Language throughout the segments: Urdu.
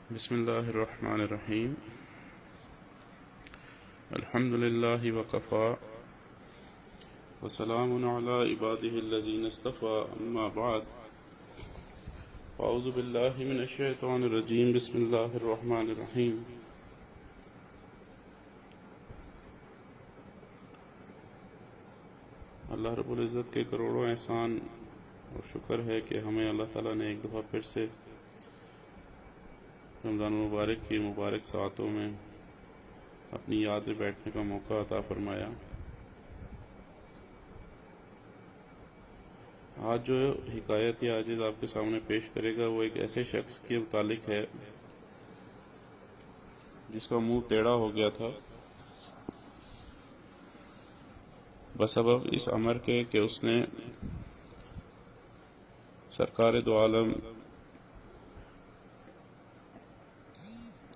بسم اللہ الرحمن الرحیم الحمد للہ وکفا وسلام علی عبادہ الذین اصطفى اما بعد اعوذ باللہ من الشیطان الرجیم بسم اللہ الرحمن الرحیم اللہ رب العزت کے کروڑوں احسان اور شکر ہے کہ ہمیں اللہ تعالیٰ نے ایک دفعہ پھر سے رمضان المبارک کی مبارک ساعتوں میں اپنی یاد میں بیٹھنے کا موقع عطا فرمایا۔ آج جو حکایت یا عاجز آپ کے سامنے پیش کرے گا وہ ایک ایسے شخص کے متعلق ہے جس کا منہ ٹیڑھا ہو گیا تھا بسبب اس امر کے کہ اس نے سرکار دو عالم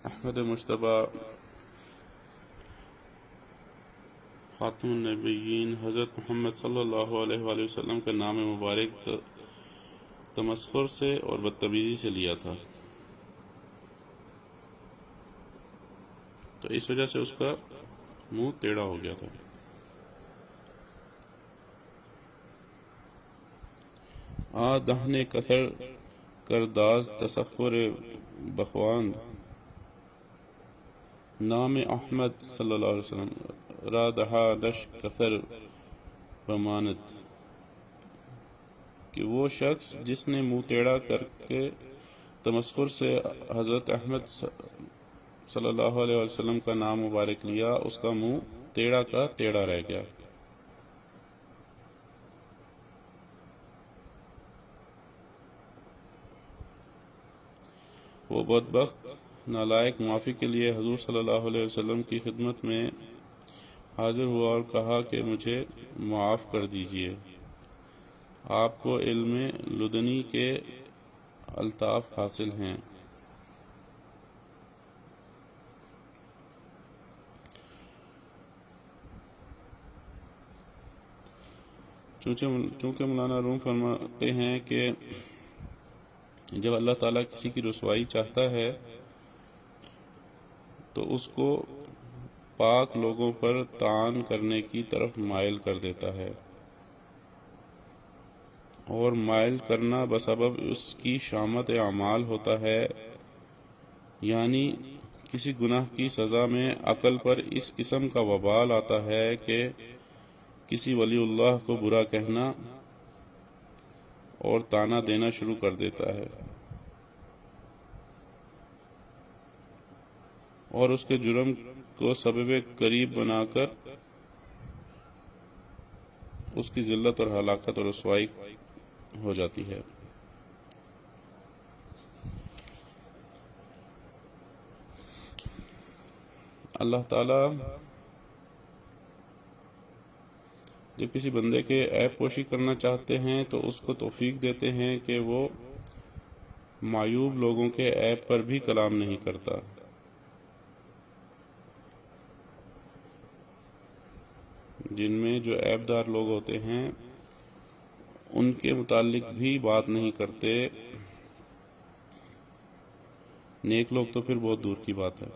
احمد مجتبی خاتم النبیین حضرت محمد صلی اللہ علیہ وآلہ وسلم کا نام مبارک تمسخر سے اور بدتمیزی سے لیا تھا، تو اس وجہ سے اس کا منہ ٹیڑھا ہو گیا تھا۔ دہنے کثر کرداز تصفر بخواند نام احمد صلی اللہ علیہ وسلم را دہا نش کثر بمانت، کہ وہ شخص جس نے منہ ٹیڑھا کر کے تمسخر سے حضرت احمد صلی اللہ علیہ وسلم کا نام مبارک لیا، اس کا منہ ٹیڑھا کا ٹیڑھا رہ گیا۔ وہ بدبخت نالائق معافی کے لیے حضور صلی اللہ علیہ وسلم کی خدمت میں حاضر ہوا اور کہا کہ مجھے معاف کر دیجئے، آپ کو علم لدنی کے الطاف حاصل ہیں۔ چونکہ مولانا روم فرماتے ہیں کہ جب اللہ تعالیٰ کسی کی رسوائی چاہتا ہے تو اس کو پاک لوگوں پر طعن کرنے کی طرف مائل کر دیتا ہے، اور مائل کرنا بسبب اس کی شامت اعمال ہوتا ہے، یعنی کسی گناہ کی سزا میں عقل پر اس قسم کا وبال آتا ہے کہ کسی ولی اللہ کو برا کہنا اور طعنہ دینا شروع کر دیتا ہے، اور اس کے جرم کو سبب قریب بنا کر اس کی ذلت اور ہلاکت اور رسوائی ہو جاتی ہے۔ اللہ تعالیٰ جب کسی بندے کے عیب پوشی کرنا چاہتے ہیں تو اس کو توفیق دیتے ہیں کہ وہ معیوب لوگوں کے عیب پر بھی کلام نہیں کرتا، جن میں جو عیب دار لوگ ہوتے ہیں ان کے متعلق بھی بات نہیں کرتے، نیک لوگ تو پھر بہت دور کی بات ہے۔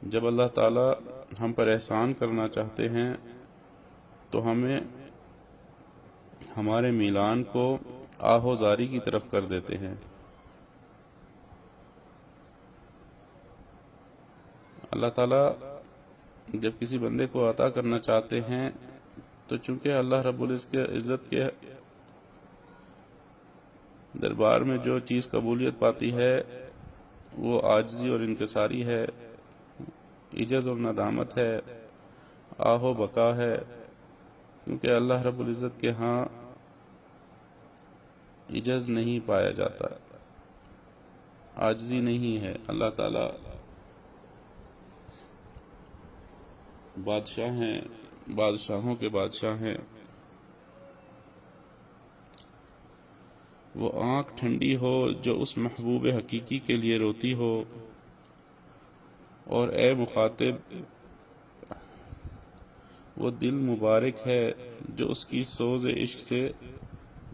جب اللہ تعالیٰ ہم پر احسان کرنا چاہتے ہیں تو ہمیں ہمارے میلان کو آہوزاری کی طرف کر دیتے ہیں۔ اللہ تعالیٰ جب کسی بندے کو عطا کرنا چاہتے ہیں تو چونکہ اللہ رب العزت کے دربار میں جو چیز قبولیت پاتی ہے وہ عاجزی اور انکساری ہے، عجز اور ندامت ہے، آہ و بقا ہے، کیونکہ اللہ رب العزت کے ہاں عجز نہیں پایا جاتا، عاجزی نہیں ہے۔ اللہ تعالیٰ بادشاہ ہیں، بادشاہوں کے بادشاہ ہیں۔ وہ آنکھ ٹھنڈی ہو جو اس محبوب حقیقی کے لیے روتی ہو، اور اے مخاطب وہ دل مبارک ہے جو اس کی سوز عشق سے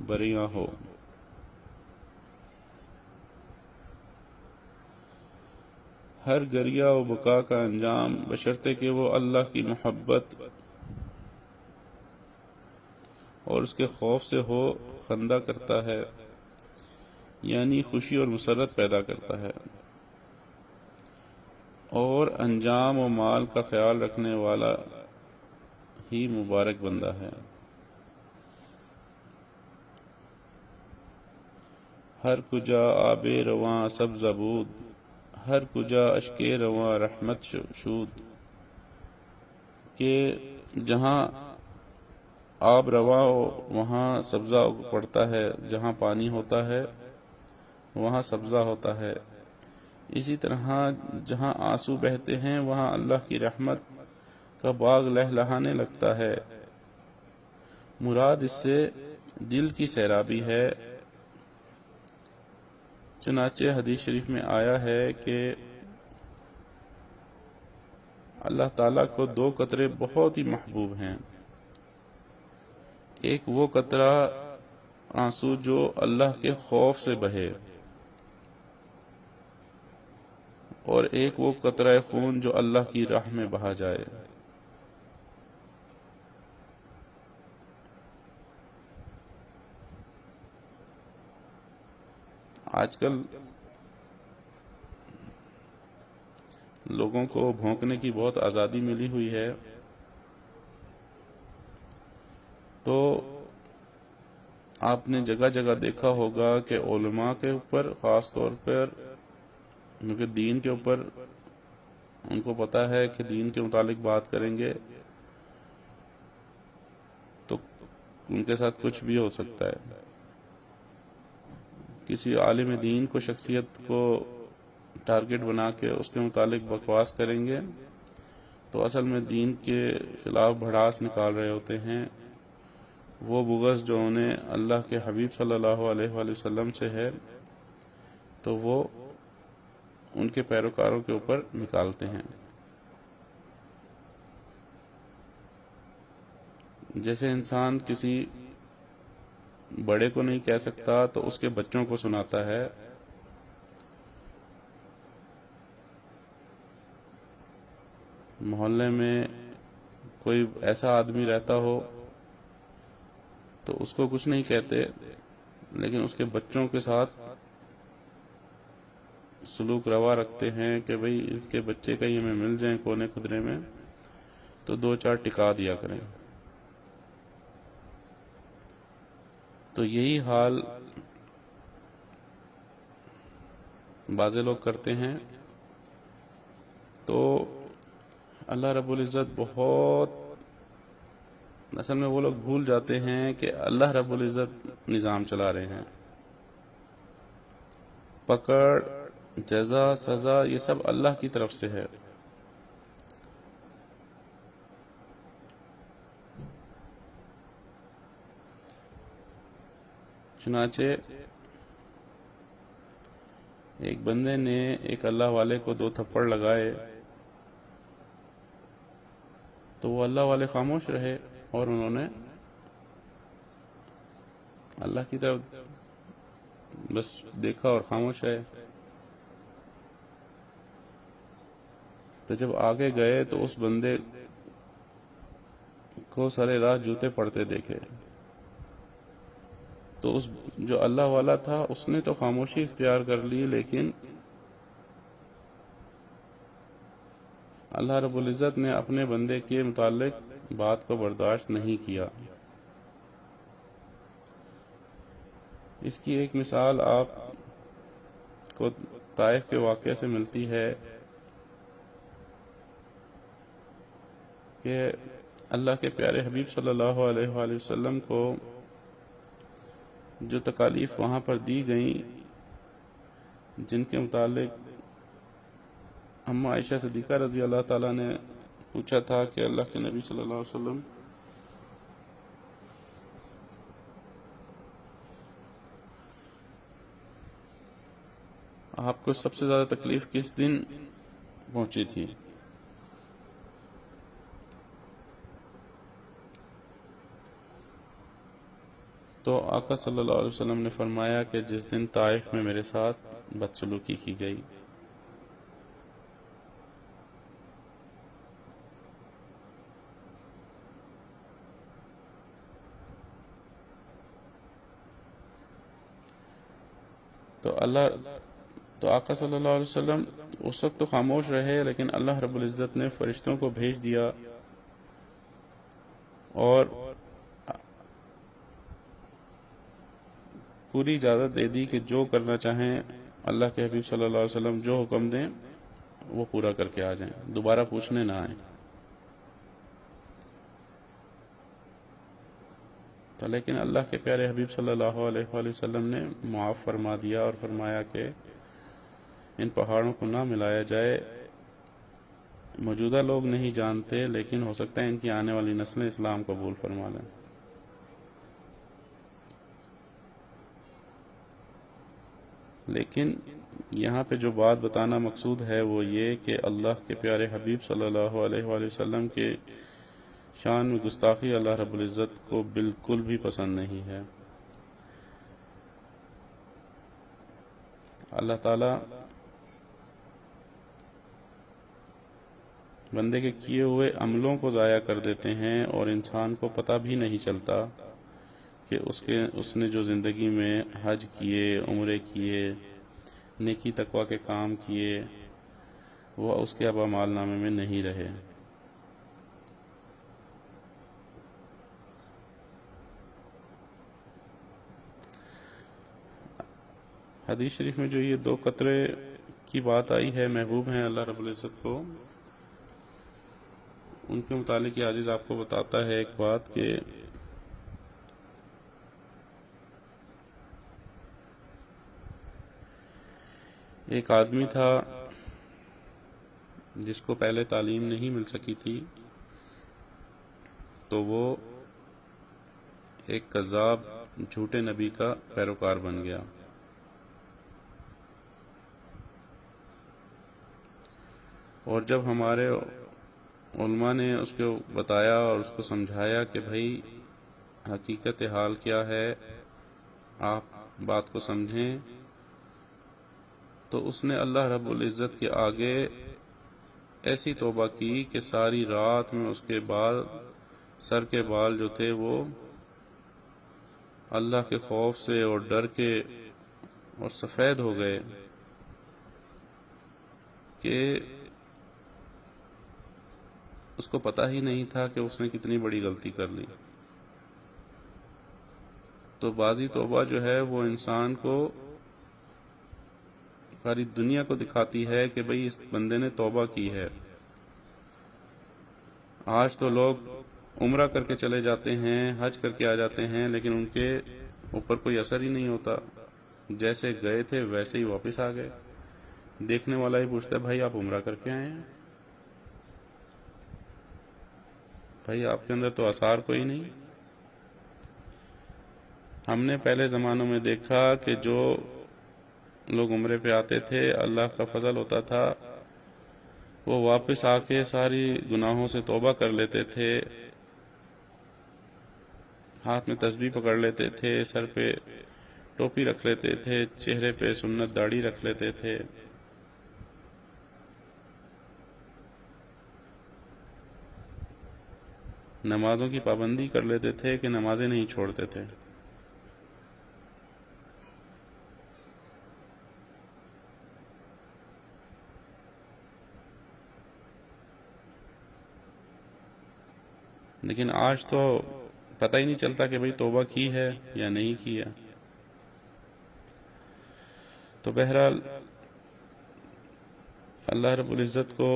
بریاں ہو۔ ہر گریہ و بکا کا انجام بشرطے کہ وہ اللہ کی محبت اور اس کے خوف سے ہو خندہ کرتا ہے، یعنی خوشی اور مسرت پیدا کرتا ہے، اور انجام و مال کا خیال رکھنے والا ہی مبارک بندہ ہے۔ ہر کجا آب رواں سبز بود، ہر کجا اشک رواں رحمت شود، کہ جہاں آب رواں ہو وہاں سبزہ پڑتا ہے، جہاں پانی ہوتا ہے وہاں سبزہ ہوتا ہے، اسی طرح جہاں آنسو بہتے ہیں وہاں اللہ کی رحمت کا باغ لہلہانے لگتا ہے۔ مراد اس سے دل کی سیرابی ہے۔ چنانچہ حدیث شریف میں آیا ہے کہ اللہ تعالیٰ کو دو قطرے بہت ہی محبوب ہیں، ایک وہ قطرہ آنسو جو اللہ کے خوف سے بہے، اور ایک وہ قطرہ خون جو اللہ کی راہ میں بہا جائے۔ آج کل لوگوں کو بھونکنے کی بہت آزادی ملی ہوئی ہے، تو آپ نے جگہ جگہ دیکھا ہوگا کہ علماء کے اوپر خاص طور پر، کیونکہ دین کے اوپر ان کو پتہ ہے کہ دین کے متعلق بات کریں گے تو ان کے ساتھ کچھ بھی ہو سکتا ہے۔ کسی عالم دین کو، شخصیت کو ٹارگٹ بنا کے اس کے متعلق بکواس کریں گے تو اصل میں دین کے خلاف بھڑاس نکال رہے ہوتے ہیں۔ وہ بغض جو انہیں اللہ کے حبیب صلی اللہ علیہ وآلہ وسلم سے ہے تو وہ ان کے پیروکاروں کے اوپر نکالتے ہیں۔ جیسے انسان کسی بڑے کو نہیں کہہ سکتا تو اس کے بچوں کو سناتا ہے، محلے میں کوئی ایسا آدمی رہتا ہو تو اس کو کچھ نہیں کہتے، لیکن اس کے بچوں کے ساتھ سلوک روا رکھتے ہیں کہ بھئی اس کے بچے کہیں ہمیں مل جائیں کونے خدرے میں تو دو چار ٹکا دیا کریں۔ تو یہی حال بعض لوگ کرتے ہیں، تو اللہ رب العزت بہت، اصل میں وہ لوگ بھول جاتے ہیں کہ اللہ رب العزت نظام چلا رہے ہیں۔ پکڑ، جزا، سزا یہ سب اللہ کی طرف سے ہے۔ چنانچہ ایک بندے نے ایک اللہ والے کو 2 تھپڑ لگائے تو وہ اللہ والے خاموش رہے اور انہوں نے اللہ کی طرف بس دیکھا اور خاموش رہے۔ تو جب آگے گئے تو اس بندے کو سارے راہ جوتے پڑتے دیکھے، تو اس جو اللہ والا تھا اس نے تو خاموشی اختیار کر لی، لیکن اللہ رب العزت نے اپنے بندے کے متعلق بات کو برداشت نہیں کیا۔ اس کی ایک مثال آپ کو طائف کے واقعے سے ملتی ہے کہ اللہ کے پیارے حبیب صلی اللہ علیہ وآلہ وسلم کو جو تکالیف وہاں پر دی گئیں، جن کے متعلق اما عائشہ صدیقہ رضی اللہ تعالیٰ نے پوچھا تھا کہ اللہ کے نبی صلی اللہ علیہ وسلم آپ کو سب سے زیادہ تکلیف کس دن پہنچی تھی؟ تو آقا صلی اللہ علیہ وسلم نے فرمایا کہ جس دن طائف میں میرے ساتھ بدسلوکی کی گئی۔ تو آقا صلی اللہ علیہ وسلم اس وقت تو خاموش رہے، لیکن اللہ رب العزت نے فرشتوں کو بھیج دیا اور پوری اجازت دے دی کہ جو کرنا چاہیں اللہ کے حبیب صلی اللہ علیہ وسلم جو حکم دیں وہ پورا کر کے آ جائیں، دوبارہ پوچھنے نہ آئیں۔ تو لیکن اللہ کے پیارے حبیب صلی اللہ علیہ وآلہ وسلم نے معاف فرما دیا اور فرمایا کہ ان پہاڑوں کو نہ ملایا جائے، موجودہ لوگ نہیں جانتے، لیکن ہو سکتا ہے ان کی آنے والی نسلیں اسلام قبول فرما لیں۔ لیکن یہاں پہ جو بات بتانا مقصود ہے وہ یہ کہ اللہ کے پیارے حبیب صلی اللہ علیہ وآلہ وسلم کے شان میں گستاخی اللہ رب العزت کو بالکل بھی پسند نہیں ہے۔ اللہ تعالیٰ بندے کے کیے ہوئے عملوں کو ضائع کر دیتے ہیں اور انسان کو پتہ بھی نہیں چلتا کہ اس نے جو زندگی میں حج کیے، عمرے کیے، نیکی تقوی کے کام کیے، وہ اس کے اب اعمال نامے میں نہیں رہے۔ حدیث شریف میں جو یہ 2 قطرے کی بات آئی ہے، محبوب ہیں اللہ رب العزت کو، ان کے متعلق یہ حدیث آپ کو بتاتا ہے ایک بات کہ ایک آدمی تھا جس کو پہلے تعلیم نہیں مل سکی تھی، تو وہ ایک کذاب جھوٹے نبی کا پیروکار بن گیا۔ اور جب ہمارے علماء نے اس کو بتایا اور اس کو سمجھایا کہ بھائی حقیقت حال کیا ہے، آپ بات کو سمجھیں، تو اس نے اللہ رب العزت کے آگے ایسی توبہ کی کہ ساری رات میں اس کے سر کے بال جو تھے وہ اللہ کے خوف سے اور ڈر کے اور سفید ہو گئے کہ اس کو پتہ ہی نہیں تھا کہ اس نے کتنی بڑی غلطی کر لی۔ تو بازی توبہ جو ہے وہ انسان کو ساری دنیا کو دکھاتی ہے کہ بھئی اس بندے نے توبہ کی ہے۔ آج تو لوگ عمرہ کر کے چلے جاتے ہیں، حج کر کے آ جاتے ہیں، لیکن ان کے اوپر کوئی اثر ہی نہیں ہوتا، جیسے گئے تھے ویسے ہی واپس آ گئے۔ دیکھنے والا ہی پوچھتا ہے بھائی آپ عمرہ کر کے آئے ہیں؟ بھائی آپ کے اندر تو آثار کوئی نہیں۔ ہم نے پہلے زمانوں میں دیکھا کہ جو لوگ عمرے پہ آتے تھے، اللہ کا فضل ہوتا تھا، وہ واپس آ کے ساری گناہوں سے توبہ کر لیتے تھے، ہاتھ میں تسبیح پکڑ لیتے تھے، سر پہ ٹوپی رکھ لیتے تھے، چہرے پہ سنت داڑھی رکھ لیتے تھے۔ نمازوں کی پابندی کر لیتے تھے کہ نمازیں نہیں چھوڑتے تھے۔ لیکن آج تو پتہ ہی نہیں چلتا کہ بھئی توبہ کی ہے یا نہیں کی ہے۔ تو بہرحال اللہ رب العزت کو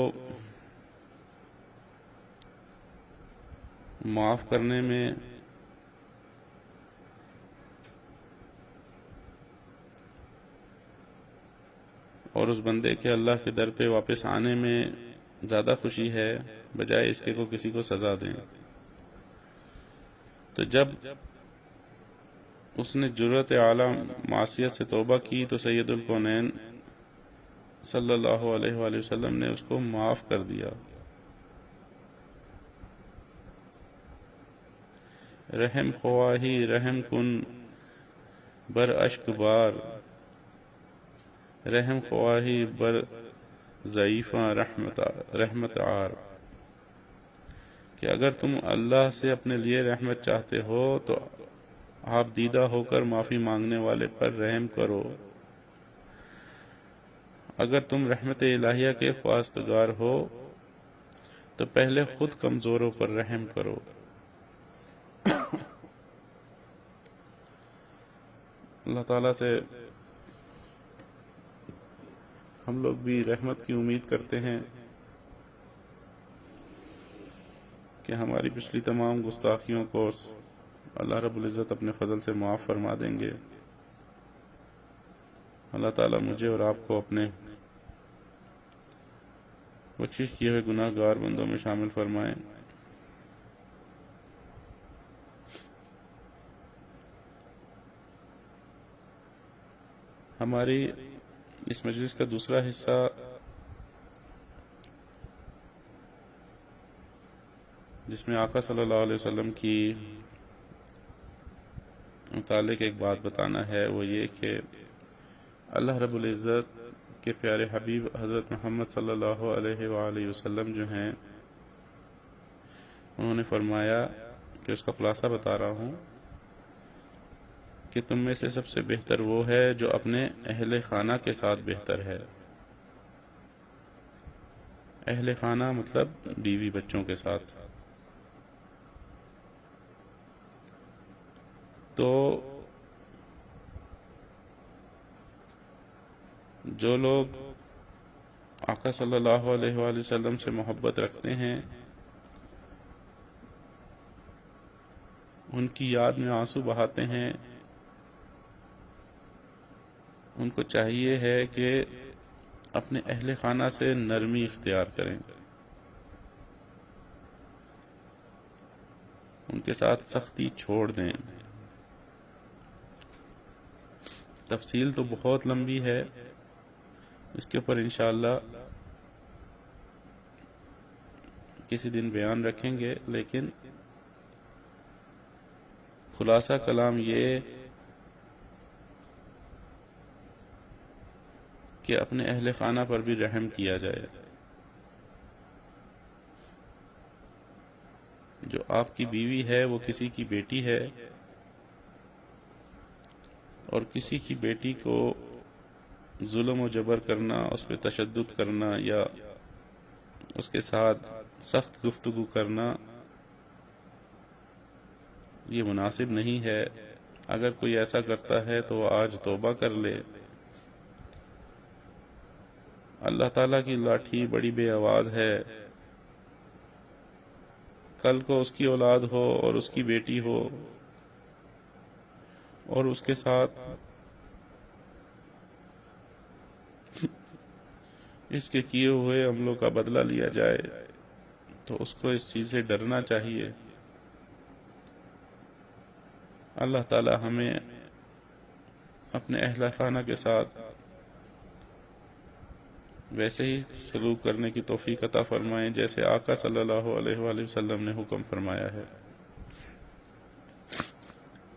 معاف کرنے میں اور اس بندے کے اللہ کے در پہ واپس آنے میں زیادہ خوشی ہے، بجائے اس کے کو کسی کو سزا دیں۔ تو جب اس نے جرأت اعلیٰ معصیت سے توبہ کی تو سید الکونین صلی اللہ علیہ وآلہ وسلم نے اس کو معاف کر دیا۔ رحم خواہی رحم کن بر اشک بار، رحم خواہی بر ضعیفاں رحمت آر، کہ اگر تم اللہ سے اپنے لیے رحمت چاہتے ہو تو آپ دیدہ ہو کر معافی مانگنے والے پر رحم کرو، اگر تم رحمت الہیہ کے خواستگار ہو تو پہلے خود کمزوروں پر رحم کرو۔ اللہ تعالیٰ سے ہم لوگ بھی رحمت کی امید کرتے ہیں کہ ہماری پچھلی تمام گستاخیوں کو اللہ رب العزت اپنے فضل سے معاف فرما دیں گے۔ اللہ تعالیٰ مجھے اور آپ کو اپنے بخشش کیے ہوئے گناہ گار بندوں میں شامل فرمائیں۔ ہماری اس مجلس کا دوسرا حصہ جس میں آقا صلی اللہ علیہ وسلم کی متعلق ایک بات بتانا ہے، وہ یہ کہ اللہ رب العزت کے پیارے حبیب حضرت محمد صلی اللہ علیہ وآلہ وسلم جو ہیں، انہوں نے فرمایا کہ اس کا خلاصہ بتا رہا ہوں کہ تم میں سے سب سے بہتر وہ ہے جو اپنے اہل خانہ کے ساتھ بہتر ہے۔ اہل خانہ مطلب بیوی بچوں کے ساتھ۔ تو جو لوگ آقا صلی اللہ علیہ وآلہ وسلم سے محبت رکھتے ہیں، ان کی یاد میں آنسو بہاتے ہیں، ان کو چاہیے ہے کہ اپنے اہل خانہ سے نرمی اختیار کریں، ان کے ساتھ سختی چھوڑ دیں۔ تفصیل تو بہت لمبی ہے، اس کے اوپر انشاءاللہ کسی دن بیان رکھیں گے، لیکن خلاصہ کلام یہ کہ اپنے اہل خانہ پر بھی رحم کیا جائے۔ جو آپ کی بیوی ہے وہ کسی کی بیٹی ہے، اور کسی کی بیٹی کو ظلم و جبر کرنا، اس پہ تشدد کرنا یا اس کے ساتھ سخت گفتگو کرنا یہ مناسب نہیں ہے۔ اگر کوئی ایسا کرتا ہے تو وہ آج توبہ کر لے۔ اللہ تعالیٰ کی لاٹھی بڑی بے آواز ہے، کل کو اس کی اولاد ہو اور اس کی بیٹی ہو اور اس کے ساتھ اس کے کیے ہوئے عملوں کا بدلہ لیا جائے تو اس کو اس چیز سے ڈرنا چاہیے۔ اللہ تعالی ہمیں اپنے اہل خانہ کے ساتھ ویسے ہی سلوک کرنے کی توفیق عطا فرمائیں جیسے آقا صلی اللہ علیہ وآلہ وسلم نے حکم فرمایا ہے۔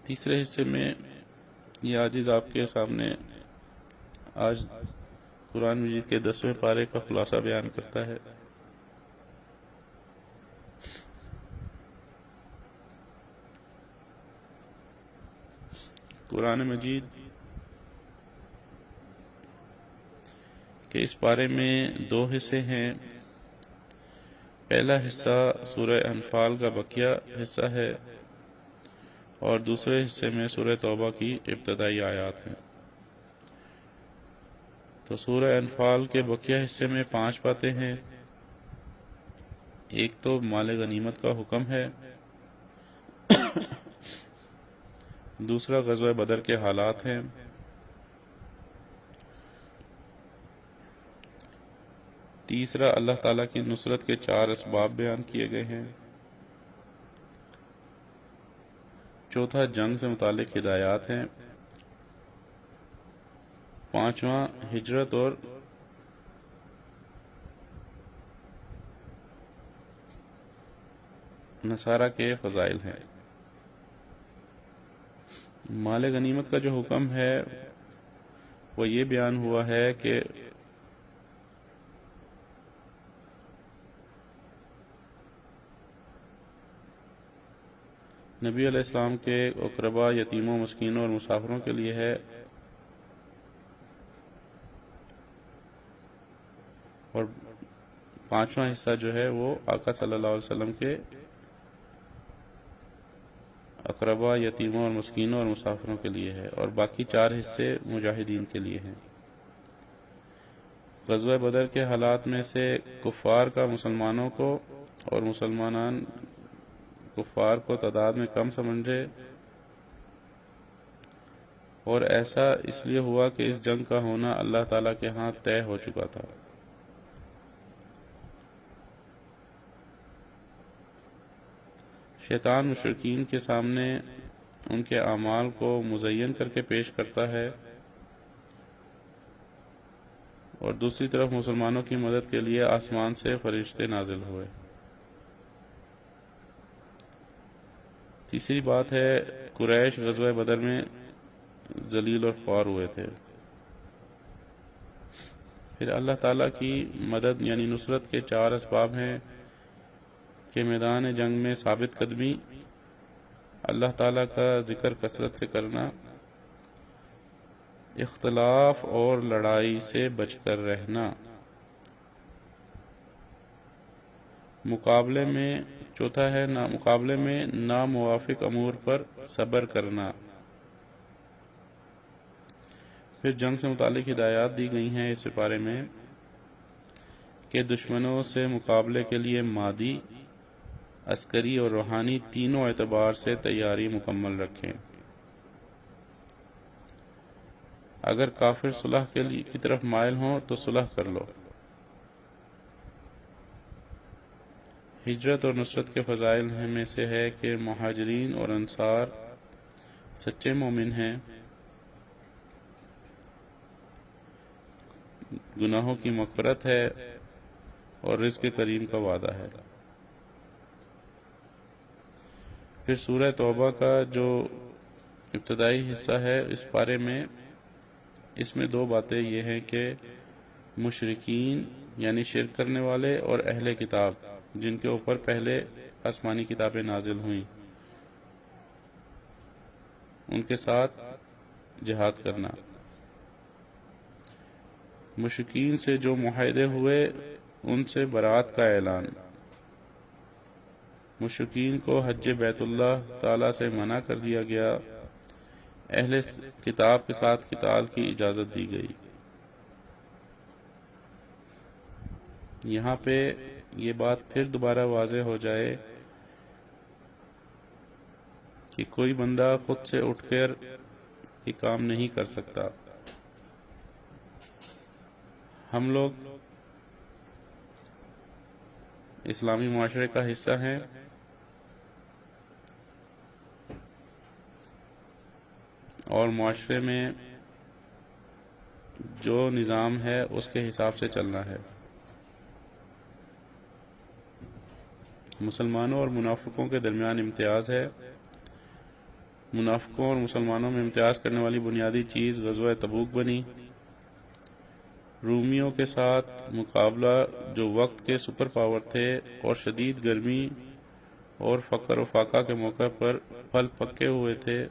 تیسرے حصے میں یہ عاجز آپ کے سامنے آج قرآن مجید کے 10ویں پارے کا خلاصہ بیان کرتا ہے۔ قرآن مجید کہ اس پارے میں 2 حصے ہیں۔ پہلا حصہ سورہ انفال کا بقیہ حصہ ہے اور دوسرے حصے میں سورہ توبہ کی ابتدائی آیات ہیں۔ تو سورہ انفال کے بقیہ حصے میں 5 باتیں ہیں۔ ایک تو مال غنیمت کا حکم ہے، دوسرا غزوہ بدر کے حالات ہیں، تیسرا اللہ تعالیٰ کی نصرت کے 4 اسباب بیان کیے گئے ہیں، چوتھا جنگ سے متعلق ہدایات ہیں، پانچواں ہجرت اور نصارہ کے فضائل ہیں۔ مال غنیمت کا جو حکم ہے وہ یہ بیان ہوا ہے کہ نبی علیہ السلام کے اقربا، یتیموں، مسکینوں اور مسافروں کے لیے ہے، اور پانچواں حصہ جو ہے وہ آقا صلی اللہ علیہ وسلم کے اقربا، یتیموں اور مسکینوں اور مسافروں کے لیے ہے، اور باقی 4 حصے مجاہدین کے لیے ہیں۔ غزوہ بدر کے حالات میں سے کفار کا مسلمانوں کو اور مسلمان کفار کو تعداد میں کم سمجھے، اور ایسا اس لیے ہوا کہ اس جنگ کا ہونا اللہ تعالیٰ کے ہاں طے ہو چکا تھا۔ شیطان مشرکین کے سامنے ان کے اعمال کو مزین کر کے پیش کرتا ہے، اور دوسری طرف مسلمانوں کی مدد کے لیے آسمان سے فرشتے نازل ہوئے۔ تیسری بات ہے، قریش غزوہ بدر میں ذلیل اور خوار ہوئے تھے۔ پھر اللہ تعالیٰ کی مدد یعنی نصرت کے 4 اسباب ہیں کہ میدان جنگ میں ثابت قدمی، اللہ تعالیٰ کا ذکر کثرت سے کرنا، اختلاف اور لڑائی سے بچ کر رہنا، چوتھا ہے مقابلے میں ناموافق امور پر صبر کرنا۔ پھر جنگ سے متعلق ہدایات دی گئی ہیں اس سپارے میں کہ دشمنوں سے مقابلے کے لیے مادی، عسکری اور روحانی تینوں اعتبار سے تیاری مکمل رکھیں۔ اگر کافر صلح کی طرف مائل ہوں تو صلح کر لو۔ ہجرت اور نصرت کے فضائل میں سے ہے کہ مہاجرین اور انصار سچے مومن ہیں، گناہوں کی مغفرت ہے اور رزق کریم کا وعدہ ہے۔ پھر سورہ توبہ کا جو ابتدائی حصہ ہے اس پارے میں، اس میں 2 باتیں یہ ہیں کہ مشرکین یعنی شرک کرنے والے اور اہل کتاب جن کے اوپر پہلے آسمانی کتابیں نازل ہوئیں، ان کے ساتھ جہاد کرنا۔ مشرکین سے جو معاہدے ہوئے ان سے برات کا اعلان، مشرکین کو حج بیت اللہ تعالیٰ سے منع کر دیا گیا، اہل کتاب کے ساتھ قتال کی اجازت دی گئی۔ یہاں پہ یہ بات پھر دوبارہ واضح ہو جائے کہ کوئی بندہ خود سے اٹھ کر یہ کام نہیں کر سکتا۔ ہم لوگ اسلامی معاشرے کا حصہ ہیں، اور معاشرے میں جو نظام ہے اس کے حساب سے چلنا ہے۔ مسلمانوں اور منافقوں کے درمیان امتیاز ہے۔ منافقوں اور مسلمانوں میں امتیاز کرنے والی بنیادی چیز غزوہ تبوک بنی۔ رومیوں کے ساتھ مقابلہ جو وقت کے سپر پاور تھے اور شدید گرمی اور فقر و فاقہ کے موقع پر پھل پکے ہوئے تھے،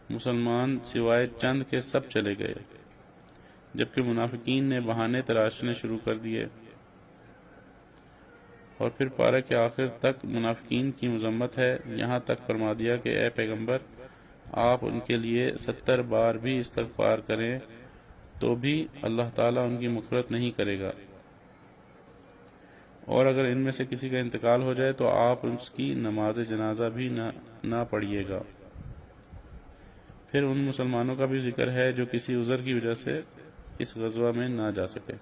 مسلمان سوائے چند کے سب چلے گئے، جبکہ منافقین نے بہانے تراشنے شروع کر دیے۔ اور پھر پارہ کے آخر تک منافقین کی مذمت ہے، یہاں تک فرما دیا کہ اے پیغمبر، آپ ان کے لیے 70 بار بھی استغفار کریں تو بھی اللہ تعالیٰ ان کی مغفرت نہیں کرے گا، اور اگر ان میں سے کسی کا انتقال ہو جائے تو آپ اس کی نماز جنازہ بھی نہ پڑھیے گا۔ پھر ان مسلمانوں کا بھی ذکر ہے جو کسی عذر کی وجہ سے اس غزوہ میں نہ جا سکے۔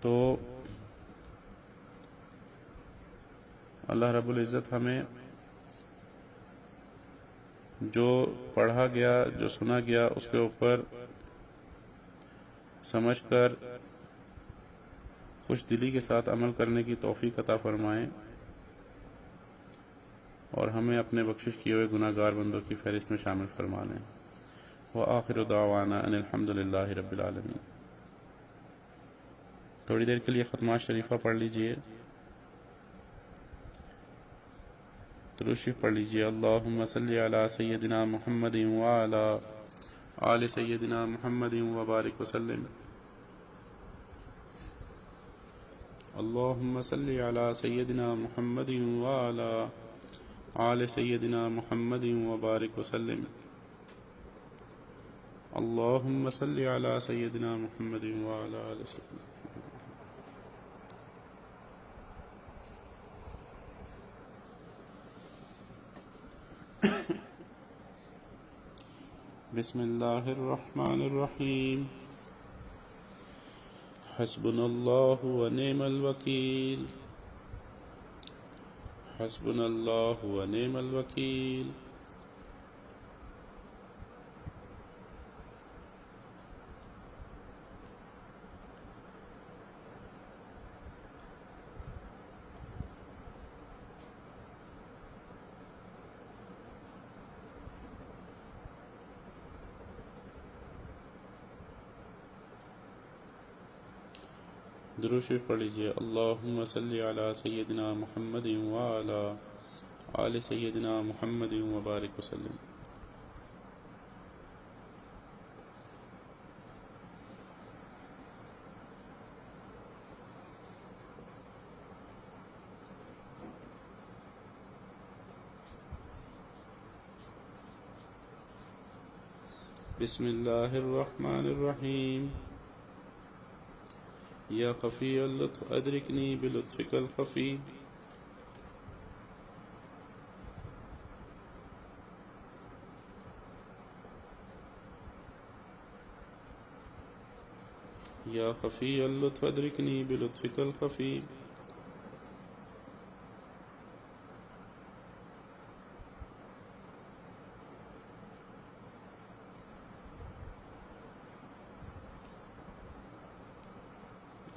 تو اللہ رب العزت ہمیں جو پڑھا گیا، جو سنا گیا، اس کے اوپر سمجھ کر خوش دلی کے ساتھ عمل کرنے کی توفیق عطا فرمائیں، اور ہمیں اپنے بخشش کیے ہوئے گناہ گار بندوں کی فہرست میں شامل فرما لیں۔ وآخر دعوانا ان الحمد للہ رب العالمین۔ تھوڑی دیر کے لیے ختمہ شریفہ پڑھ لیجئے۔ درود شریف پڑھ لیجیے۔ اللہم صلی علی سیدنا محمد وعلی آل سیدنا محمد وبارک وسلم۔ اللہم صلی علی سیدنا محمد وعلی آل سیدنا محمد وبارک وسلم۔ اللہم صلی علی سیدنا محمد وعلی آل سیدنا۔ بسم اللہ الرحمن الرحیم۔ حسبنا اللہ ونعم الوکیل، حسبنا اللہ ونعم الوکیل۔ درود شریف پڑھ لیجیے۔ اللہم صلی علی سیدنا محمد وعلی آل سیدنا محمد وبارک وسلم۔ بسم اللہ الرحمن الرحیم۔ یا خفی اللطف ادرکنی بلطفک الخفی۔ یا خفی اللطف ادرکنی بلطفک الخفی۔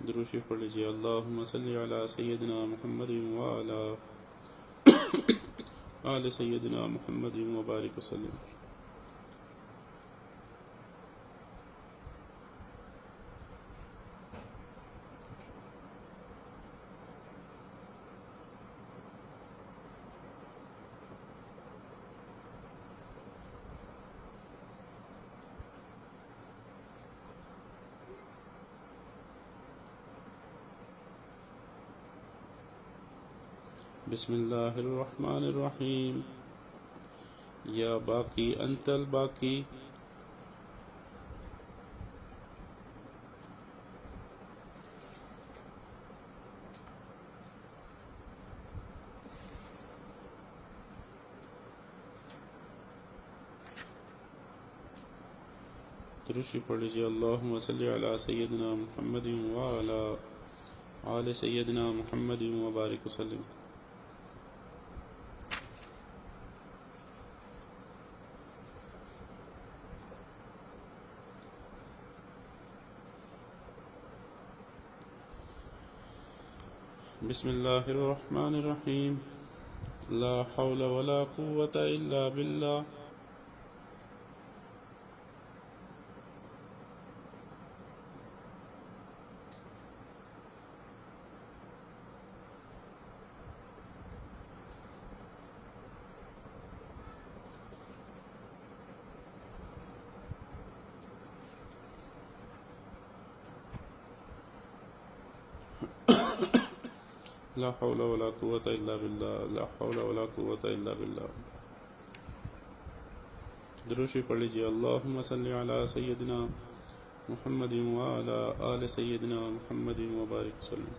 درود شریف پڑھ لیجیے۔ اللہم صلی علی سیدنا محمد وعلی آل سیدنا محمد وبارک وسلم۔ بسم اللہ الرحمن الرحیم۔ یا باقی انت الباقی۔ درود شریف پڑھ لیجیے۔ اللہم صلی علی سیدنا محمد وعلی آل سیدنا محمد وبارک وسلم۔ بسم اللہ الرحمن الرحیم۔ لا حول ولا قوة الا باللہ۔ لا حول ولا قوة الا باللہ، لا حول ولا قوة الا باللہ۔ درود شریف پڑھ لیجیے۔ اللہم صلی علی سیدنا محمد وعلی آل سیدنا محمد وبارک وسلم۔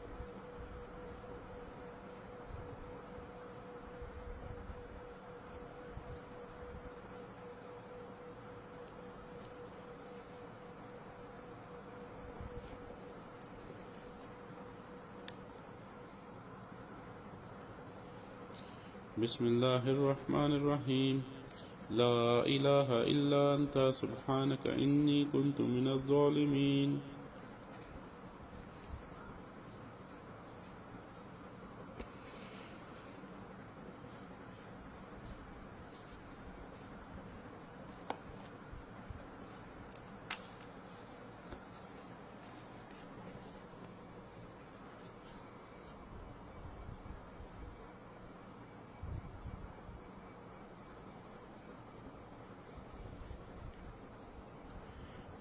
بسم اللہ الرحمن الرحیم۔ لا الہ الا انت سبحانک انی کنت من الظالمین۔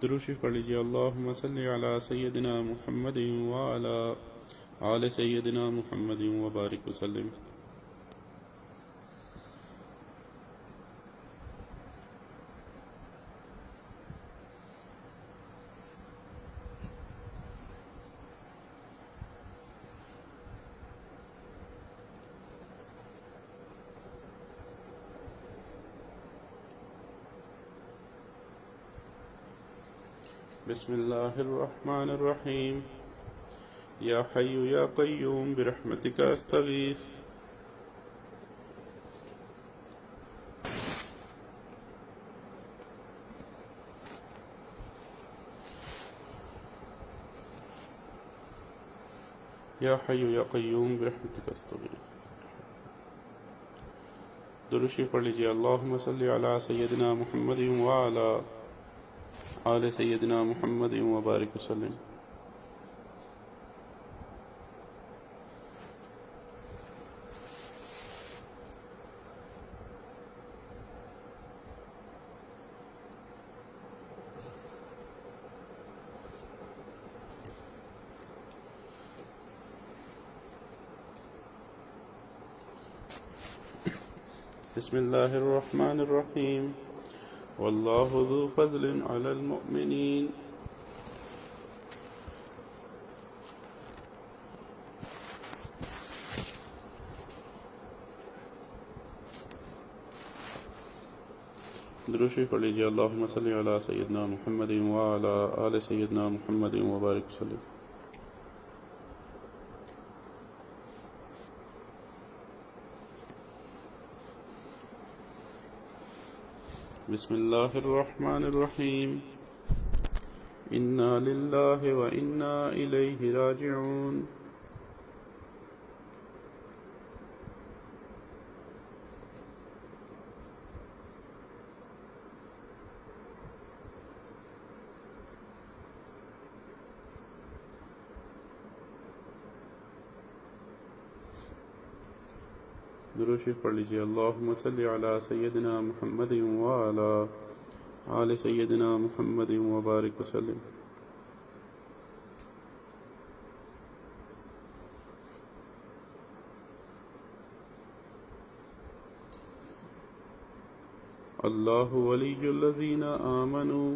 درود شریف پڑھ لیجیے۔ اللہم صلی علی سیدنا محمد وعلی آل سیدنا محمد وبارک وسلم۔ بسم اللہ الرحمن الرحیم۔ یا حی یا قیوم برحمتک استغیث۔ یا حی یا قیوم برحمتک استغیث۔ درود شریف پڑھ لیجیے۔ اللہم صلی علی سیدنا محمد وعلی آل سیدنا محمد وبارک وسلم۔ بسم اللہ الرحمن الرحیم۔ واللہ ذو فضل علی المؤمنین۔ درود شریف پڑھ لیجیے۔ اللہم صلی علی سیدنا محمد وعلی آل سیدنا محمد وبارک وسلم۔ بسم اللہ الرحمن الرحیم۔ انا للہ وانا الیہ راجعون۔ درود شریف پڑھ لیجیے۔ اللہم صلی علی سیدنا محمد وعلی آل سیدنا محمد وبارک وسلم۔ اللہ ولی الذین آمنوا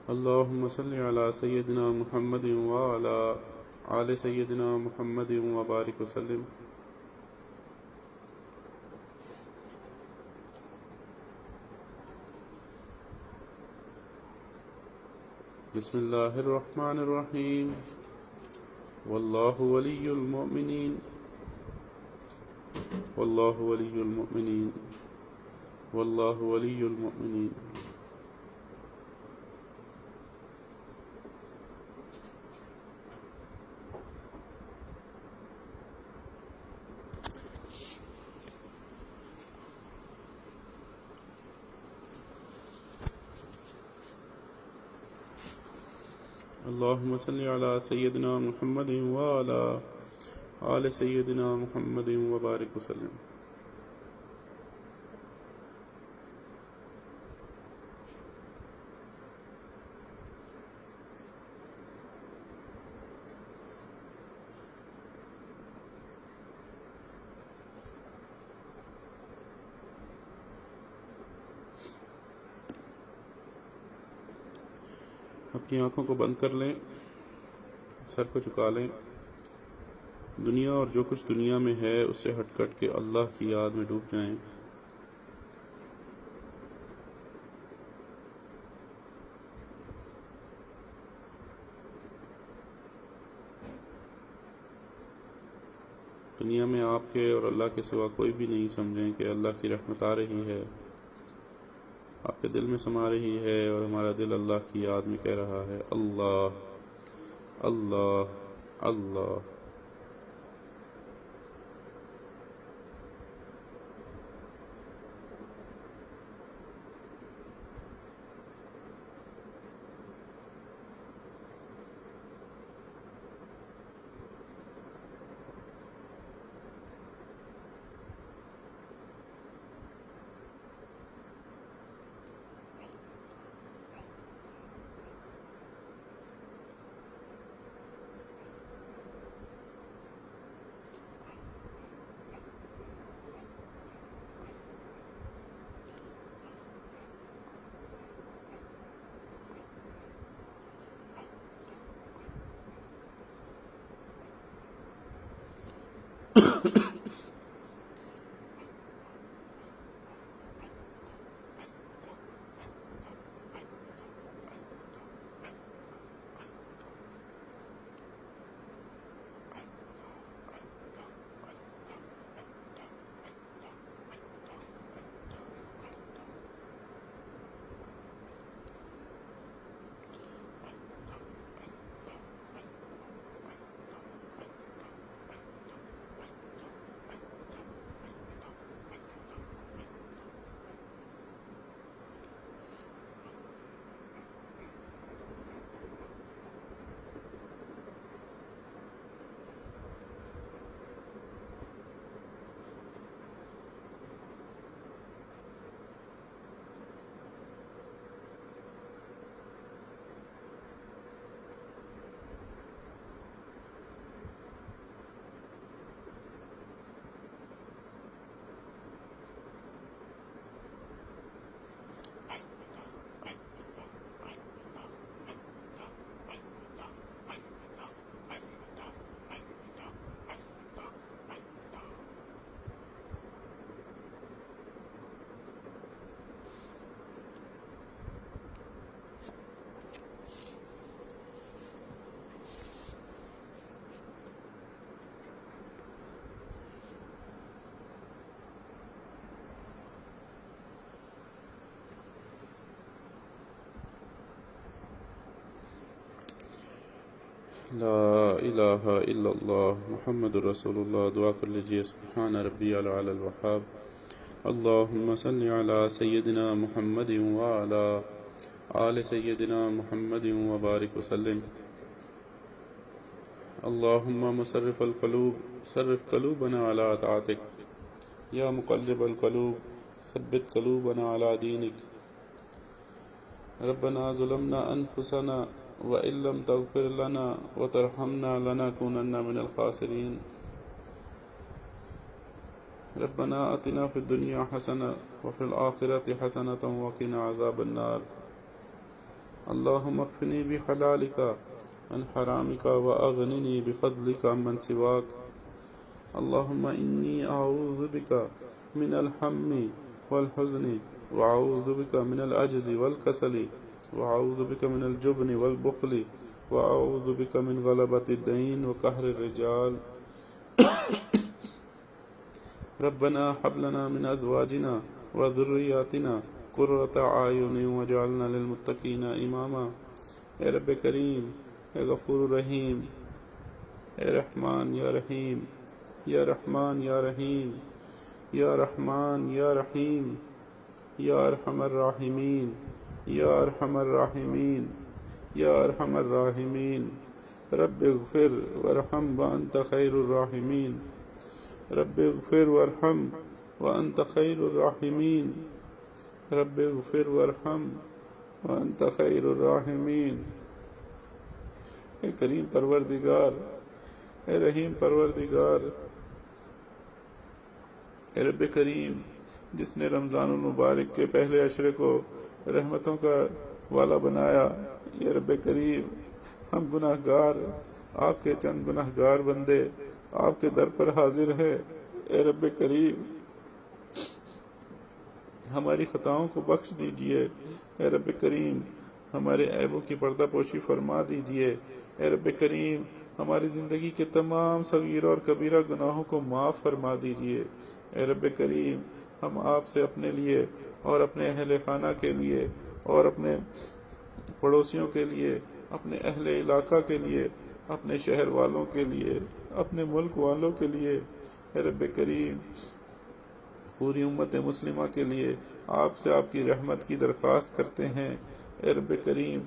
اللہم صلی علی سیدنا محمد وعلی آل سیدنا محمد وبارک وسلم۔ بسم اللہ الرحمن الرحیم۔ واللہ ولی المؤمنین۔ واللہ ولی المؤمنین۔ واللہ ولی المؤمنین۔ اللہم صلی علی سیدنا محمد وعلی آل سیدنا محمد وبارک وسلم۔ اپنی آنکھوں کو بند کر لیں، سر کو جھکا لیں۔ دنیا اور جو کچھ دنیا میں ہے اس سے ہٹ کٹ کے اللہ کی یاد میں ڈوب جائیں۔ دنیا میں آپ کے اور اللہ کے سوا کوئی بھی نہیں سمجھیں کہ اللہ کی رحمت آ رہی ہے، آپ کے دل میں سما رہی ہے، اور ہمارا دل اللہ کی یاد میں کہہ رہا ہے اللہ اللہ اللہ۔ لا الہ الا اللہ محمد رسول اللہ. دعا کر لیجئے. سبحان ربی العلی الوہاب. اللہم صلی علی سیدنا محمد وعلی آل سیدنا محمد وبارک وسلم. اللہم مصرف القلوب صرف قلوبنا علی طاعتک یا مقلب القلوب ثبت قلوبنا علی دینک. ربنا ظلمنا انفسنا وإن لم تغفر لنا وترحمنا لنكونن من الخاسرين. ربنا آتنا في الدنيا حسنة وفي الآخرة حسنة وقنا عذاب النار. اللهم اكفني بحلالك عن حرامك وأغنني بفضلك عمن سواك. اللهم إني أعوذ بك من الهم والحزن وأعوذ بك من العجز والكسل وأعوذ بك من الجبن والبخل وأعوذ بك من غلبة الدين وقهر الرجال. ربنا هب لنا من أزواجنا وذرياتنا قرة أعين واجعلنا للمتقين إماما. اے رب کریم، اے غفور رحیم، اے رحمان یا رحیم، یا رحمان یا رحیم، یا رحمان یا رحیم، یا ارحم الراحمین، یا ارحم الراحمین، یا ارحم الراحمین. رب اغفر وارحم وانت خیر الراحمین. رب اغفر وارحم وانت خیر الراحمین. رب اغفر وارحم وانت خیر الراحمین. اے کریم پروردگار، اے رحیم پروردگار، اے رب کریم، جس نے رمضان المبارک کے پہلے عشرے کو رحمتوں کا والا بنایا، یا رب کریم، ہم گناہ گار، آپ کے چند گناہ گار بندے آپ کے در پر حاضر ہیں. اے رب کریم، ہماری خطاؤں کو بخش دیجئے. اے رب کریم، ہمارے عیبوں کی پردہ پوشی فرما دیجئے. اے رب کریم، ہماری زندگی کے تمام صغیرہ اور کبیرہ گناہوں کو معاف فرما دیجئے. اے رب کریم، ہم آپ سے اپنے لیے اور اپنے اہل خانہ کے لیے اور اپنے پڑوسیوں کے لیے، اپنے اہل علاقہ کے لیے، اپنے شہر والوں کے لیے، اپنے ملک والوں کے لیے، اے رب کریم، پوری امت مسلمہ کے لیے آپ سے آپ کی رحمت کی درخواست کرتے ہیں. اے رب کریم،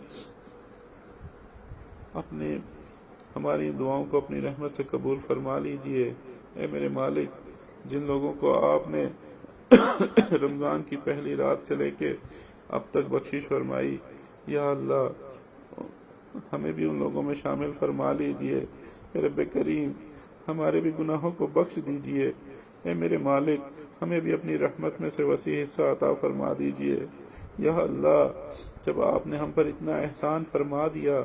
ہماری دعاؤں کو اپنی رحمت سے قبول فرما لیجئے. اے میرے مالک، جن لوگوں کو آپ نے رمضان کی پہلی رات سے لے کے اب تک بخشش فرمائی، یا اللہ ہمیں بھی ان لوگوں میں شامل فرما لیجئے. اے رب کریم، ہمارے بھی گناہوں کو بخش دیجئے. اے میرے مالک، ہمیں بھی اپنی رحمت میں سے وسیع حصہ عطا فرما دیجئے. یا اللہ، جب آپ نے ہم پر اتنا احسان فرما دیا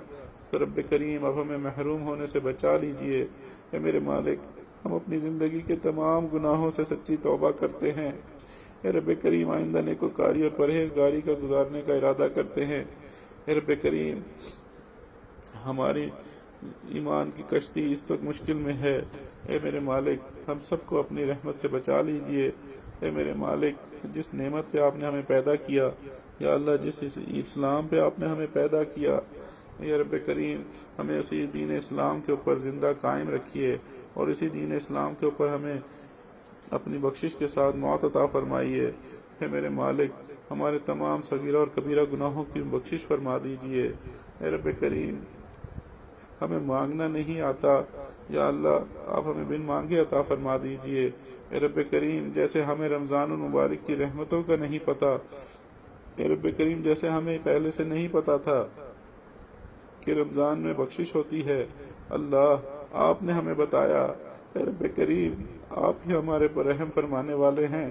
تو رب کریم اب ہمیں محروم ہونے سے بچا لیجئے. اے میرے مالک، ہم اپنی زندگی کے تمام گناہوں سے سچی توبہ کرتے ہیں. اے رب کریم، آئندہ نیکوکاری اور پرہیزگاری کا گزارنے کا ارادہ کرتے ہیں. اے رب کریم، ہماری ایمان کی کشتی اس وقت مشکل میں ہے. اے میرے مالک، ہم سب کو اپنی رحمت سے بچا لیجئے. اے میرے مالک، جس نعمت پہ آپ نے ہمیں پیدا کیا، یا اللہ جس اسلام پہ آپ نے ہمیں پیدا کیا، یا رب کریم، ہمیں اسی دین اسلام کے اوپر زندہ قائم رکھیے اور اسی دین اسلام کے اوپر ہمیں اپنی بخشش کے ساتھ موت عطا فرمائیے. اے میرے مالک، ہمارے تمام صغیرہ اور کبیرہ گناہوں کی بخشش فرما دیجئے. اے رب کریم، ہمیں مانگنا نہیں آتا، یا اللہ آپ ہمیں بن مانگے عطا فرما دیجئے. اے رب کریم، جیسے ہمیں رمضان المبارک کی رحمتوں کا نہیں پتا، اے رب کریم جیسے ہمیں پہلے سے نہیں پتا تھا کہ رمضان میں بخشش ہوتی ہے، اللہ آپ نے ہمیں بتایا. اے رب کریم، آپ ہی ہمارے پر رحم فرمانے والے ہیں.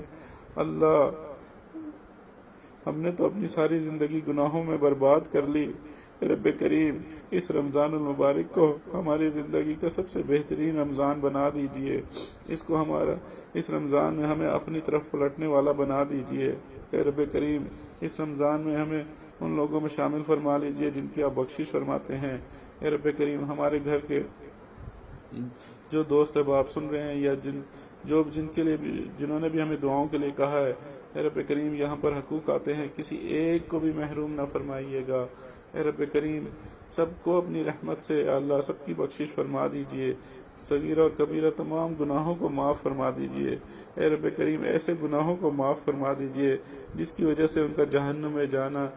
اللہ، ہم نے تو اپنی ساری زندگی گناہوں میں برباد کر لی. اے رب کریم، اس رمضان المبارک کو ہماری زندگی کا سب سے بہترین رمضان بنا دیجئے. اس رمضان میں ہمیں اپنی طرف پلٹنے والا بنا دیجئے. اے رب کریم، اس رمضان میں ہمیں ان لوگوں میں شامل فرما لیجئے جن کی آپ بخشش فرماتے ہیں. اے رب کریم، ہمارے گھر کے جو دوست اب آپ سن رہے ہیں، یا جنہوں نے بھی ہمیں دعاؤں کے لیے کہا ہے، اے رب کریم یہاں پر حقوق آتے ہیں، کسی ایک کو بھی محروم نہ فرمائیے گا۔ اے رب کریم سب کو اپنی رحمت سے یا اللہ سب کی بخشش فرما دیجئے، صغیرہ اور کبیرہ تمام گناہوں کو معاف فرما دیجئے۔ اے رب کریم ایسے گناہوں کو معاف فرما دیجئے جس کی وجہ سے ان کا جہنم میں جانا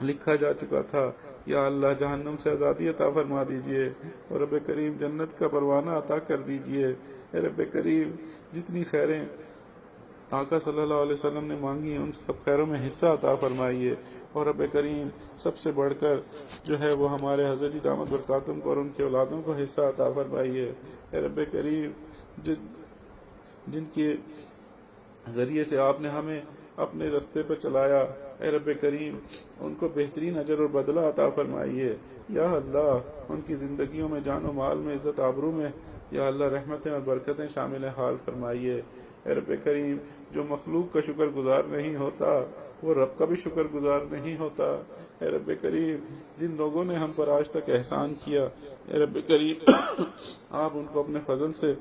لکھا جا چکا تھا، یا اللہ جہنم سے آزادی عطا فرما دیجئے، اور رب کریم جنت کا پروانہ عطا کر دیجئے۔ اے رب کریم جتنی خیریں آقا صلی اللہ علیہ وسلم نے مانگی ان سب خیروں میں حصہ عطا فرمائیے، اور رب کریم سب سے بڑھ کر جو ہے وہ ہمارے حضرت دامت برکاتہم کو اور ان کے اولادوں کو حصہ عطا فرمائیے۔ اے رب کریم جن کے ذریعے سے آپ نے ہمیں اپنے رستے پر چلایا، اے رب کریم ان کو بہترین اجر اور بدلہ عطا فرمائیے۔ یا اللہ ان کی زندگیوں میں جان و مال میں عزت آبرو میں یا اللہ رحمتیں اور برکتیں شامل حال فرمائیے۔ اے رب کریم جو مخلوق کا شکر گزار نہیں ہوتا وہ رب کا بھی شکر گزار نہیں ہوتا۔ اے رب کریم جن لوگوں نے ہم پر آج تک احسان کیا، اے رب کریم آپ ان کو اپنے فضل سے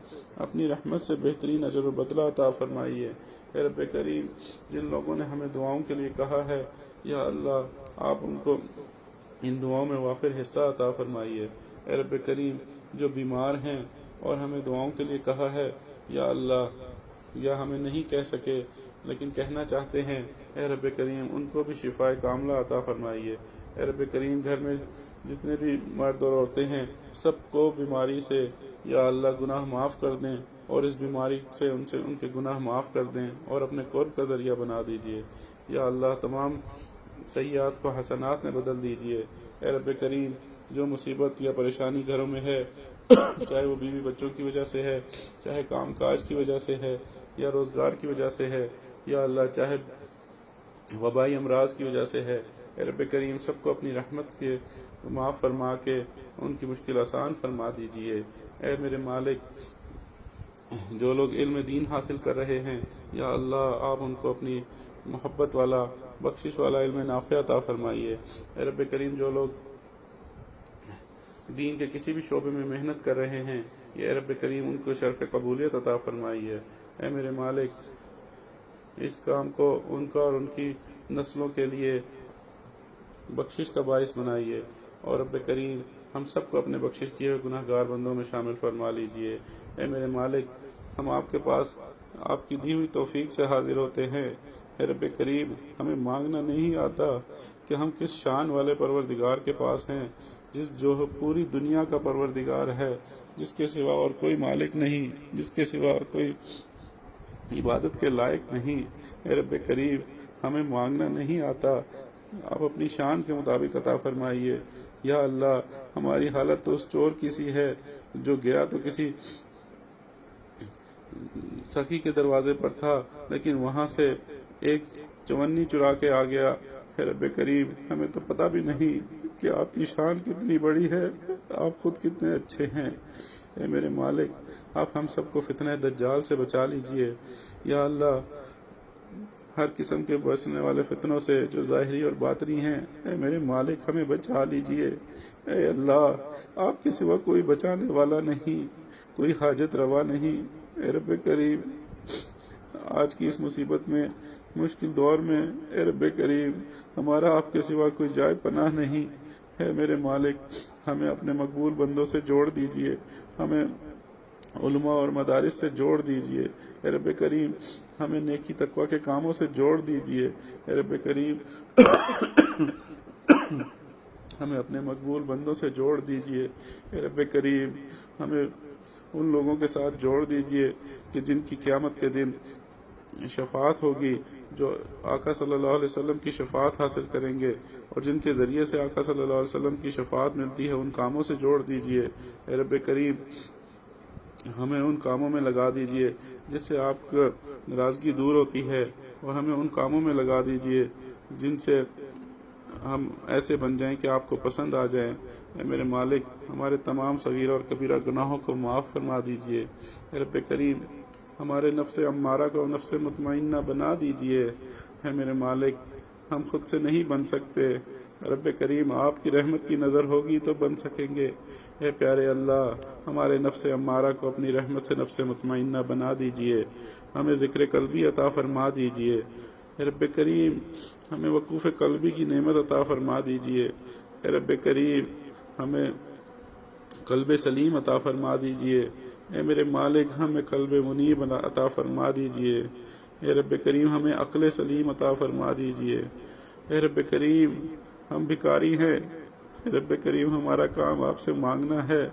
اپنی رحمت سے بہترین اجر و بدلہ عطا فرمائیے۔ اے رب کریم جن لوگوں نے ہمیں دعاؤں کے لیے کہا ہے، یا اللہ آپ ان کو ان دعاؤں میں وافر حصہ عطا فرمائیے۔ اے رب کریم جو بیمار ہیں اور ہمیں دعاؤں کے لیے کہا ہے، یا اللہ یا ہمیں نہیں کہہ سکے لیکن کہنا چاہتے ہیں، اے رب کریم ان کو بھی شفائے کاملہ عطا فرمائیے۔ اے رب کریم گھر میں جتنے بھی مرد اور عورتیں ہیں سب کو بیماری سے یا اللہ گناہ معاف کر دیں، اور اس بیماری سے ان کے گناہ معاف کر دیں اور اپنے قرب کا ذریعہ بنا دیجئے۔ یا اللہ تمام سیئات کو حسنات میں بدل دیجئے۔ اے رب کریم جو مصیبت یا پریشانی گھروں میں ہے، چاہے وہ بیوی بچوں کی وجہ سے ہے، چاہے کام کاج کی وجہ سے ہے یا روزگار کی وجہ سے ہے، یا اللہ چاہے وبائی امراض کی وجہ سے ہے، اے رب کریم سب کو اپنی رحمت کے معاف فرما کے ان کی مشکل آسان فرما دیجئے۔ اے میرے مالک جو لوگ علم دین حاصل کر رہے ہیں، یا اللہ آپ ان کو اپنی محبت والا بخشش والا علم نافع عطا فرمائیے۔ اے رب کریم جو لوگ دین کے کسی بھی شعبے میں محنت کر رہے ہیں، یا رب کریم ان کو شرف قبولیت عطا فرمائیے۔ اے میرے مالک اس کام کو ان کا اور ان کی نسلوں کے لیے بخشش کا باعث بنائیے، اور رب کریم ہم سب کو اپنے بخشش کیے ہوئے گناہ گار بندوں میں شامل فرما لیجئے۔ اے میرے مالک ہم آپ کے پاس آپ کی دی ہوئی توفیق سے حاضر ہوتے ہیں۔ اے رب کریم ہمیں مانگنا نہیں آتا کہ ہم کس شان والے پروردگار کے پاس ہیں، جو پوری دنیا کا پروردگار ہے، جس کے سوا اور کوئی مالک نہیں، جس کے سوا اور کوئی عبادت کے لائق نہیں۔ اے رب کریم ہمیں مانگنا نہیں آتا، آپ اپنی شان کے مطابق عطا فرمائیے۔ یا اللہ ہماری حالت تو اس چور کی سی ہے جو گیا تو کسی سخی کے دروازے پر تھا لیکن وہاں سے ایک چونی چرا کے آ گیا۔ اے رب کریم ہمیں تو پتہ بھی نہیں کہ آپ کی شان کتنی بڑی ہے، آپ خود کتنے اچھے ہیں۔ اے میرے مالک آپ ہم سب کو فتنہ دجال سے بچا لیجئے۔ یا اللہ ہر قسم کے برسنے والے فتنوں سے جو ظاہری اور باطنی ہیں، اے میرے مالک ہمیں بچا لیجئے۔ اے اللہ آپ کے سوا کوئی بچانے والا نہیں، کوئی حاجت روا نہیں۔ اے رب کریم آج کی اس مصیبت میں، مشکل دور میں، اے رب کریم ہمارا آپ کے سوا کوئی جائے پناہ نہیں۔ اے میرے مالک ہمیں اپنے مقبول بندوں سے جوڑ دیجئے، ہمیں علماء اور مدارس سے جوڑ دیجئے۔ اے رب کریم ہمیں نیکی تقوی کے کاموں سے جوڑ دیجئے۔ اے رب کریم ہمیں اپنے مقبول بندوں سے جوڑ دیجئے۔ اے رب کریم ہمیں ان لوگوں کے ساتھ جوڑ دیجئے کہ جن کی قیامت کے دن شفاعت ہوگی، جو آقا صلی اللہ علیہ وسلم کی شفاعت حاصل کریں گے، اور جن کے ذریعے سے آقا صلی اللہ علیہ وسلم کی شفاعت ملتی ہے ان کاموں سے جوڑ دیجئے۔ اے رب کریم ہمیں ان کاموں میں لگا دیجئے جس سے آپ کا ناراضگی دور ہوتی ہے، اور ہمیں ان کاموں میں لگا دیجئے جن سے ہم ایسے بن جائیں کہ آپ کو پسند آ جائیں۔ اے میرے مالک ہمارے تمام صغیرہ اور کبیرہ گناہوں کو معاف فرما دیجئے۔ اے رب کریم ہمارے نفس امارہ کو نفس مطمئنہ بنا دیجئے۔ اے میرے مالک ہم خود سے نہیں بن سکتے، رب کریم آپ کی رحمت کی نظر ہوگی تو بن سکیں گے۔ اے پیارے اللہ ہمارے نفس امارہ کو اپنی رحمت سے نفس مطمئنہ بنا دیجئے، ہمیں ذکر قلبی عطا فرما دیجئے۔ اے رب کریم ہمیں وقوف قلبی کی نعمت عطا فرما دیجئے۔ اے رب کریم ہمیں قلب سلیم عطا فرما دیجئے۔ اے میرے مالک ہمیں قلب منیب عطا فرما دیجئے۔ اے رب کریم ہمیں عقل سلیم عطا فرما دیجئے۔ اے رب کریم ہم بھکاری ہیں، اے رب کریم ہمارا کام آپ سے مانگنا ہے۔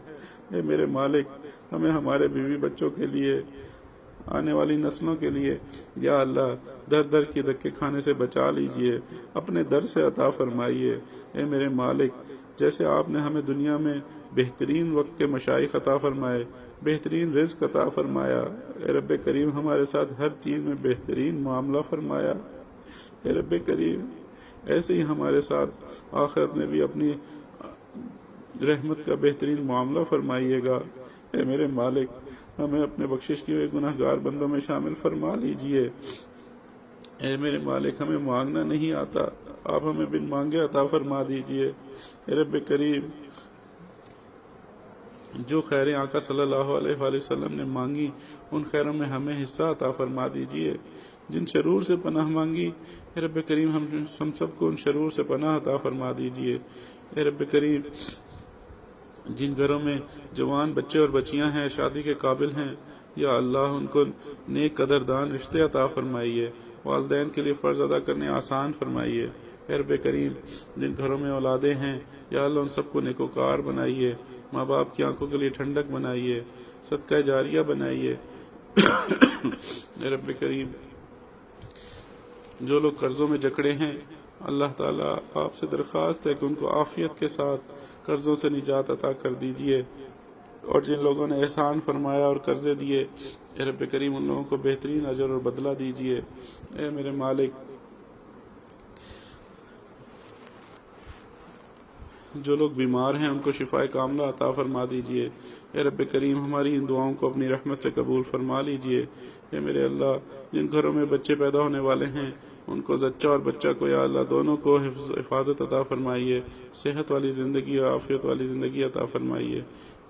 اے میرے مالک ہمیں ہمارے بیوی بچوں کے لیے، آنے والی نسلوں کے لیے یا اللہ در در کی دھکے کھانے سے بچا لیجئے، اپنے در سے عطا فرمائیے۔ اے میرے مالک جیسے آپ نے ہمیں دنیا میں بہترین وقت کے مشائخ عطا فرمائے، بہترین رزق عطا فرمایا، اے رب کریم ہمارے ساتھ ہر چیز میں بہترین معاملہ فرمایا۔ اے رب کریم ایسے ہی ہمارے ساتھ آخرت میں بھی اپنی رحمت کا بہترین معاملہ فرمائیے گا۔ اے میرے مالک ہمیں اپنے بخشش کیے ہوئے گناہ گار بندوں میں شامل فرما لیجئے۔ اے میرے مالک ہمیں مانگنا نہیں آتا، آپ ہمیں بن مانگے عطا فرما دیجئے۔ اے رب کریم جو خیریں آقا صلی اللہ علیہ وآلہ وسلم نے مانگی ان خیروں میں ہمیں حصہ عطا فرما دیجئے۔ جن شرور سے پناہ مانگی اے رب کریم ہم سب کو ان شرور سے پناہ عطا فرما دیجئے۔ اے رب کریم جن گھروں میں جوان بچے اور بچیاں ہیں، شادی کے قابل ہیں، یا اللہ ان کو نیک قدردان رشتے عطا فرمائیے، والدین کے لیے فرض ادا کرنے آسان فرمائیے۔ اے رب کریم جن گھروں میں اولادیں ہیں یا اللہ ان سب کو نیکوکار بنائیے، ماں باپ کی آنکھوں کے لیے ٹھنڈک بنائیے، صدقہ جاریہ بنائیے۔ اے رب کریم جو لوگ قرضوں میں جکڑے ہیں اللہ تعالیٰ آپ سے درخواست ہے کہ ان کو عافیت کے ساتھ قرضوں سے نجات عطا کر دیجئے، اور جن لوگوں نے احسان فرمایا اور قرضے دیے اے رب کریم ان لوگوں کو بہترین اجر اور بدلہ دیجئے۔ اے میرے مالک جو لوگ بیمار ہیں ان کو شفائے کاملہ عطا فرما دیجئے۔ اے رب کریم ہماری ان دعاؤں کو اپنی رحمت سے قبول فرما لیجئے۔ اے میرے اللہ جن گھروں میں بچے پیدا ہونے والے ہیں ان کو زچہ اور بچہ کو یا اللہ دونوں کو حفاظت عطا فرمائیے، صحت والی زندگی اور عافیت والی زندگی عطا فرمائیے۔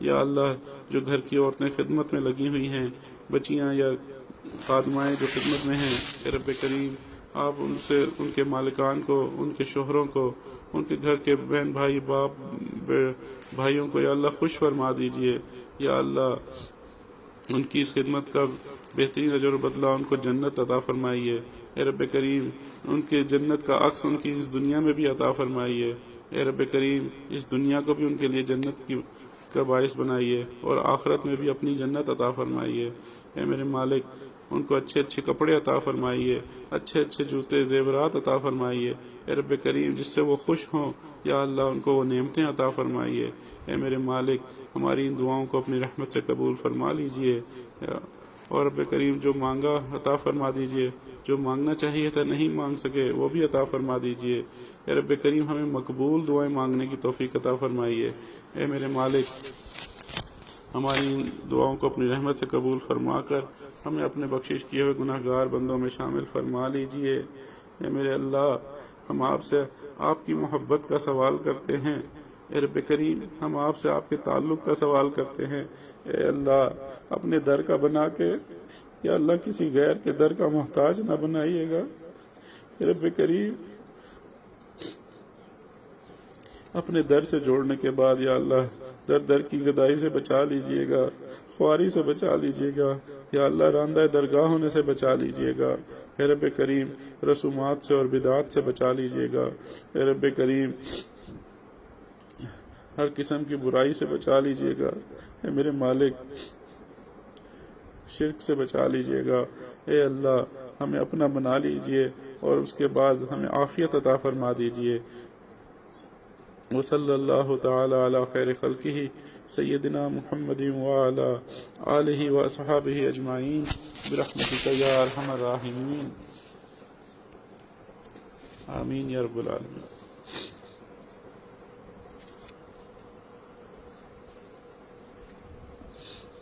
یا اللہ جو گھر کی عورتیں خدمت میں لگی ہوئی ہیں، بچیاں یا خادمائیں جو خدمت میں ہیں اے رب کریم آپ ان سے ان کے مالکان کو، ان کے شوہروں کو، ان کے گھر کے بہن بھائی باپ بھائیوں کو یا اللہ خوش فرما دیجئے۔ یا اللہ ان کی اس خدمت کا بہترین اجر و بدلہ ان کو جنت عطا فرمائیے۔ اے رب کریم ان کے جنت کا عکس ان کی اس دنیا میں بھی عطا فرمائیے۔ اے رب کریم اس دنیا کو بھی ان کے لیے جنت کا باعث بنائیے اور آخرت میں بھی اپنی جنت عطا فرمائیے۔ اے میرے مالک ان کو اچھے اچھے کپڑے عطا فرمائیے، اچھے اچھے جوتے زیورات عطا فرمائیے۔ اے رب کریم جس سے وہ خوش ہوں یا اللہ ان کو وہ نعمتیں عطا فرمائیے۔ اے میرے مالک ہماری ان دعاؤں کو اپنی رحمت سے قبول فرما لیجئے، اور رب کریم جو مانگا عطا فرما دیجئے، جو مانگنا چاہیے تھا نہیں مانگ سکے وہ بھی عطا فرما دیجئے۔ اے رب کریم ہمیں مقبول دعائیں مانگنے کی توفیق عطا فرمائیے۔ اے میرے مالک ہماری ان دعاؤں کو اپنی رحمت سے قبول فرما کر ہمیں اپنے بخشش کیے ہوئے گناہ گار بندوں میں شامل فرما لیجئے۔ اے میرے اللہ ہم آپ سے آپ کی محبت کا سوال کرتے ہیں۔ اے رب کریم ہم آپ سے آپ کے تعلق کا سوال کرتے ہیں۔ اے اللہ اپنے در کا بنا کے یا اللہ کسی غیر کے در کا محتاج نہ بنائیے گا۔ اے رب کریم اپنے در سے جوڑنے کے بعد یا اللہ در در کی گدائی سے بچا لیجئے گا، خواری سے بچا لیجئے گا، یا اللہ راندہ درگاہ ہونے سے بچا لیجئے گا۔ اے رب کریم رسومات سے اور بدعات سے بچا لیجئے گا۔ اے رب کریم ہر قسم کی برائی سے بچا لیجئے گا۔ اے میرے مالک شرک سے بچا لیجئے گا۔ اے اللہ ہمیں اپنا بنا لیجئے اور اس کے بعد ہمیں عافیت عطا فرما دیجئے۔ وصلی اللہ تعالی علی خیر خلقہ سیدنا محمد وعلی آلہ واصحابہ اجمعین برحمتک یا ارحم الراحمین، آمین یا رب العالمین۔